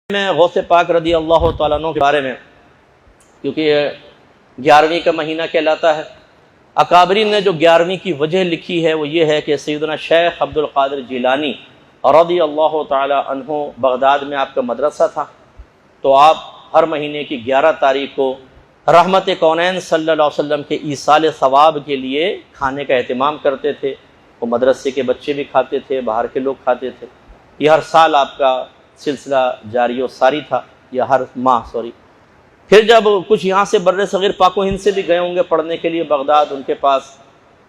میں غوث پاک رضی اللہ تعالیٰ عنہ کے بارے میں، کیونکہ یہ 11ویں کا مہینہ کہلاتا ہے، اکابرین نے جو 11ویں کی وجہ لکھی ہے وہ یہ ہے کہ سیدنا شیخ عبد القادر جیلانی رضی اللہ تعالیٰ عنہ بغداد میں آپ کا مدرسہ تھا، تو آپ ہر مہینے کی 11 تاریخ کو رحمت کونین صلی اللہ علیہ وسلم کے ایصال ثواب کے لیے کھانے کا اہتمام کرتے تھے۔ وہ مدرسے کے بچے بھی کھاتے تھے، باہر کے لوگ کھاتے تھے۔ یہ ہر سال آپ کا سلسلہ جاری و ساری تھا، یا ہر ماہ پھر جب کچھ یہاں سے بر صغیر پاک و ہند سے بھی گئے ہوں گے پڑھنے کے لیے بغداد ان کے پاس،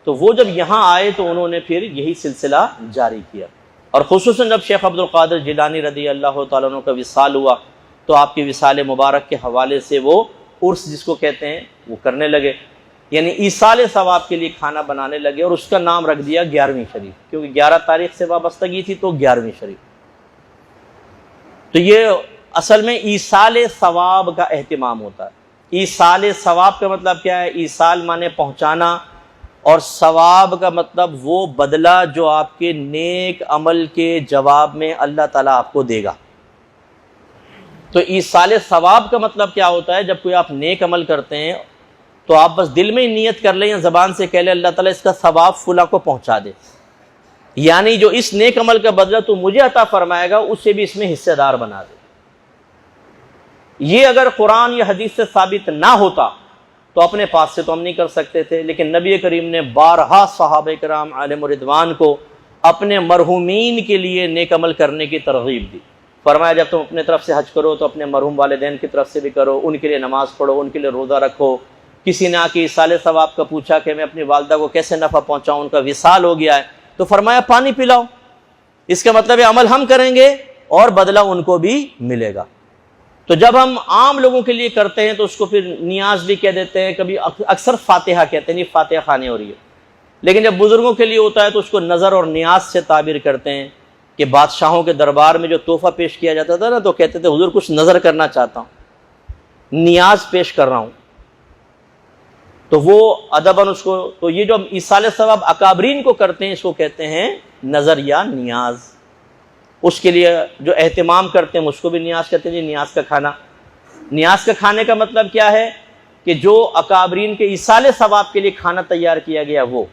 تو وہ جب یہاں آئے تو انہوں نے پھر یہی سلسلہ جاری کیا، اور خصوصاً جب شیخ عبد القادر جیلانی رضی اللہ تعالیٰ عنہ کا وصال ہوا تو آپ کے وصال مبارک کے حوالے سے وہ عرس جس کو کہتے ہیں وہ کرنے لگے، یعنی ایصال ثواب کے لیے کھانا بنانے لگے، اور اس کا نام رکھ دیا 11ویں شریف، کیونکہ 11 تاریخ سے وابستگی تھی تو 11ویں شریف۔ تو یہ اصل میں ایصال ثواب کا اہتمام ہوتا ہے۔ ایصال ثواب کا مطلب کیا ہے؟ ایصال مانے پہنچانا، اور ثواب کا مطلب وہ بدلہ جو آپ کے نیک عمل کے جواب میں اللہ تعالیٰ آپ کو دے گا۔ تو ایصال ثواب کا مطلب کیا ہوتا ہے؟ جب کوئی آپ نیک عمل کرتے ہیں تو آپ بس دل میں ہی نیت کر لیں یا زبان سے کہہ لیں اللہ تعالیٰ اس کا ثواب فلاں کو پہنچا دے، یعنی جو اس نیک عمل کا بدلہ تو مجھے عطا فرمائے گا اسے بھی اس میں حصے دار بنا دے۔ یہ اگر قرآن یا حدیث سے ثابت نہ ہوتا تو اپنے پاس سے تو ہم نہیں کر سکتے تھے، لیکن نبی کریم نے بارہا صحابہ کرام علیہم رضوان کو اپنے مرحومین کے لیے نیک عمل کرنے کی ترغیب دی۔ فرمایا جب تم اپنے طرف سے حج کرو تو اپنے مرحوم والدین کی طرف سے بھی کرو، ان کے لیے نماز پڑھو، ان کے لیے روزہ رکھو۔ کسی نے آ کے ایصال ثواب کا پوچھا کہ میں اپنی والدہ کو کیسے نفع پہنچاؤں، ان کا وصال ہو گیا ہے، تو فرمایا پانی پلاؤ۔ اس کا مطلب ہے عمل ہم کریں گے اور بدلہ ان کو بھی ملے گا۔ تو جب ہم عام لوگوں کے لیے کرتے ہیں تو اس کو پھر نیاز بھی کہہ دیتے ہیں، کبھی اکثر فاتحہ کہتے ہیں، نہیں فاتحہ خانی ہو رہی ہے، لیکن جب بزرگوں کے لیے ہوتا ہے تو اس کو نظر اور نیاز سے تعبیر کرتے ہیں کہ بادشاہوں کے دربار میں جو تحفہ پیش کیا جاتا تھا نا، تو کہتے تھے حضور کچھ نظر کرنا چاہتا ہوں، نیاز پیش کر رہا ہوں، تو وہ ادباً اس کو، تو یہ جو ہم ایصال ثواب اکابرین کو کرتے ہیں اس کو کہتے ہیں نظر یا نیاز۔ اس کے لیے جو اہتمام کرتے ہیں اس کو بھی نیاز کہتے ہیں۔ جی نیاز کا کھانا، نیاز کا کھانے کا مطلب کیا ہے کہ جو اکابرین کے ایصال ثواب کے لیے کھانا تیار کیا گیا وہ،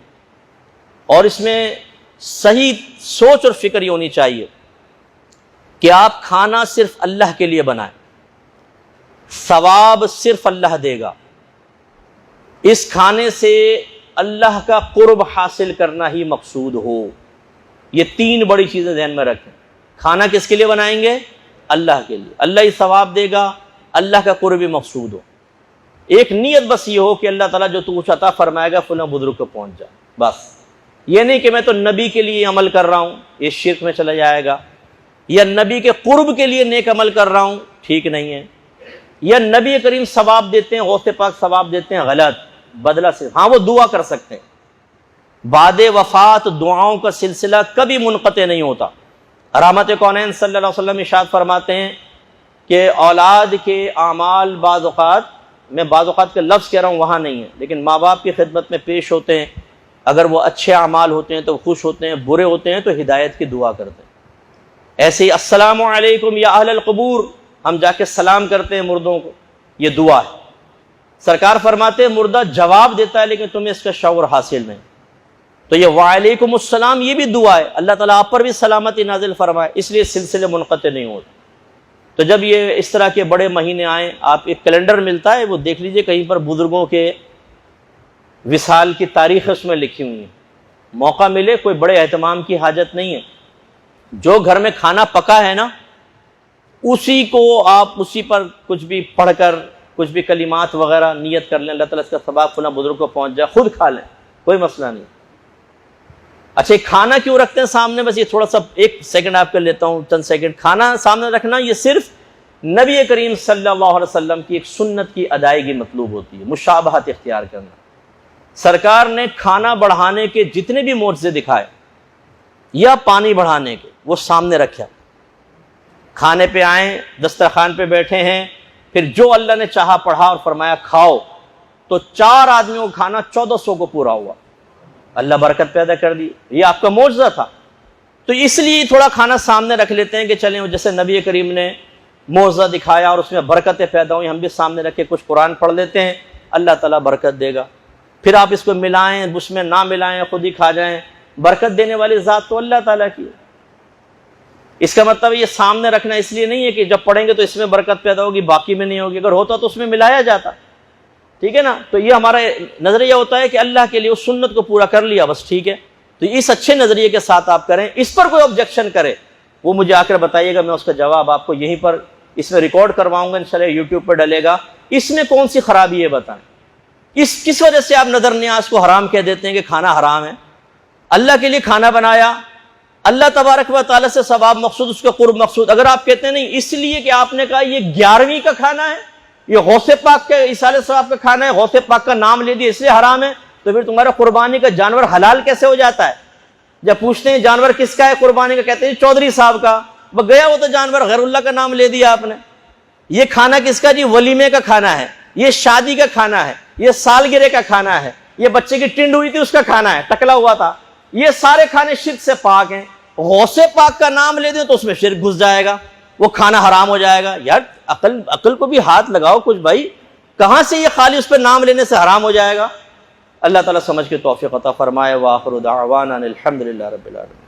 اور اس میں صحیح سوچ اور فکر یہ ہونی چاہیے کہ آپ کھانا صرف اللہ کے لیے بنائیں، ثواب صرف اللہ دے گا، اس کھانے سے اللہ کا قرب حاصل کرنا ہی مقصود ہو۔ یہ 3 بڑی چیزیں ذہن میں رکھیں۔ کھانا کس کے لیے بنائیں گے؟ اللہ کے لیے، اللہ ہی ثواب دے گا، اللہ کا قرب بھی مقصود ہو۔ ایک نیت بس یہ ہو کہ اللہ تعالیٰ جو تو کچھ عطا فرمائے گا فلاں بزرگ کو پہنچ جائے، بس یہ نہیں کہ میں تو نبی کے لیے عمل کر رہا ہوں، یہ شرک میں چلا جائے گا، یا نبی کے قرب کے لیے نیک عمل کر رہا ہوں، ٹھیک نہیں ہے، یا نبی کریم ثواب دیتے ہیں، غوث پاک ثواب دیتے ہیں، غلط، بدلہ سے ہاں وہ دعا کر سکتے ہیں۔ بعد وفات دعاؤں کا سلسلہ کبھی منقطع نہیں ہوتا۔ رحمت کونین صلی اللہ علیہ وسلم ارشاد فرماتے ہیں کہ اولاد کے اعمال بعض اوقات، میں بعض اوقات کا لفظ کہہ رہا ہوں وہاں نہیں ہے، لیکن ماں باپ کی خدمت میں پیش ہوتے ہیں، اگر وہ اچھے اعمال ہوتے ہیں تو خوش ہوتے ہیں، برے ہوتے ہیں تو ہدایت کی دعا کرتے ہیں۔ ایسے ہی السلام علیکم یا اہل القبور، ہم جا کے سلام کرتے ہیں مردوں کو، یہ دعا ہے۔ سرکار فرماتے ہیں مردہ جواب دیتا ہے لیکن تمہیں اس کا شعور حاصل نہیں، تو یہ وعلیکم السلام یہ بھی دعا ہے، اللہ تعالیٰ آپ پر بھی سلامتی نازل فرمائے، اس لیے سلسلے منقطع نہیں ہوتے۔ تو جب یہ اس طرح کے بڑے مہینے آئیں، آپ ایک کیلنڈر ملتا ہے وہ دیکھ لیجئے، کہیں پر بزرگوں کے وصال کی تاریخ اس میں لکھی ہوئی ہے، موقع ملے، کوئی بڑے اہتمام کی حاجت نہیں ہے، جو گھر میں کھانا پکا ہے نا اسی کو آپ اسی پر کچھ بھی پڑھ کر کچھ بھی کلمات وغیرہ نیت کر لیں، اللہ تعالیٰ اس کا ثواب فلاں بزرگ کو پہنچ جائے، خود کھا لیں، کوئی مسئلہ نہیں۔ اچھا کھانا کیوں رکھتے ہیں سامنے؟ بس یہ تھوڑا سا 1 سیکنڈ آپ کر لیتا ہوں، چند سیکنڈ۔ کھانا سامنے رکھنا یہ صرف نبی کریم صلی اللہ علیہ وسلم کی ایک سنت کی ادائیگی مطلوب ہوتی ہے، مشابہت اختیار کرنا۔ سرکار نے کھانا بڑھانے کے جتنے بھی معجزے دکھائے یا پانی بڑھانے کے وہ سامنے رکھا، کھانے پہ آئیں، دسترخوان پہ بیٹھے ہیں، پھر جو اللہ نے چاہا پڑھا اور فرمایا کھاؤ، تو 4 آدمیوں کا کھانا 1400 کو پورا ہوا، اللہ برکت پیدا کر دی، یہ آپ کا معجزہ تھا۔ تو اس لیے تھوڑا کھانا سامنے رکھ لیتے ہیں کہ چلیں، جیسے نبی کریم نے معجزہ دکھایا اور اس میں برکتیں پیدا ہوئی، ہم بھی سامنے رکھ کے کچھ قرآن پڑھ لیتے ہیں، اللہ تعالیٰ برکت دے گا۔ پھر آپ اس کو ملائیں، اس میں نہ ملائیں، خود ہی کھا جائیں، برکت دینے والی ذات تو اللہ تعالیٰ کی ہے۔ اس کا مطلب یہ سامنے رکھنا اس لیے نہیں ہے کہ جب پڑھیں گے تو اس میں برکت پیدا ہوگی باقی میں نہیں ہوگی، اگر ہوتا تو اس میں ملایا جاتا، ٹھیک ہے نا۔ تو یہ ہمارا نظریہ ہوتا ہے کہ اللہ کے لیے اس سنت کو پورا کر لیا بس، ٹھیک ہے۔ تو اس اچھے نظریے کے ساتھ آپ کریں۔ اس پر کوئی آبجیکشن کرے وہ مجھے آ کر بتائیے گا، میں اس کا جواب آپ کو یہیں پر اس میں ریکارڈ کرواؤں گا، انشاءاللہ یوٹیوب پر ڈلے گا۔ اس میں کون سی خرابی ہے بتائیں؟ کس وجہ سے آپ نظر نیاز کو حرام کہہ دیتے ہیں کہ کھانا حرام ہے؟ اللہ کے لیے کھانا بنایا، اللہ تبارک و تعالیٰ سے ثواب مقصود، اس کا قرب مقصود۔ اگر آپ کہتے ہیں نہیں اس لیے کہ آپ نے کہا یہ 11ویں کا کھانا ہے، یہ غوث پاک کے ایصال ثواب کا کھانا ہے، غوث پاک کا نام لے دیا اس لیے حرام ہے، تو پھر تمہارا قربانی کا جانور حلال کیسے ہو جاتا ہے؟ جب پوچھتے ہیں جانور کس کا ہے قربانی کا، کہتے ہیں چودھری صاحب کا، وہ گیا وہ تو جانور غیر اللہ کا نام لے دیا آپ نے۔ یہ کھانا کس کا؟ جی ولیمے کا کھانا ہے، یہ شادی کا کھانا ہے، یہ سالگرہ کا کھانا ہے، یہ بچے کی ٹنڈ ہوئی تھی اس کا کھانا ہے، ٹکلا ہوا تھا، یہ سارے کھانے شرک سے پاک ہیں۔ غوث پاک کا نام لے دیں تو اس میں شرک گھس جائے گا، وہ کھانا حرام ہو جائے گا۔ یار عقل کو بھی ہاتھ لگاؤ کچھ بھائی، کہاں سے یہ خالی اس پہ نام لینے سے حرام ہو جائے گا؟ اللہ تعالیٰ سمجھ کے توفیق عطا فرمائے۔ وآخر دعوانا الحمدللہ رب العالمین۔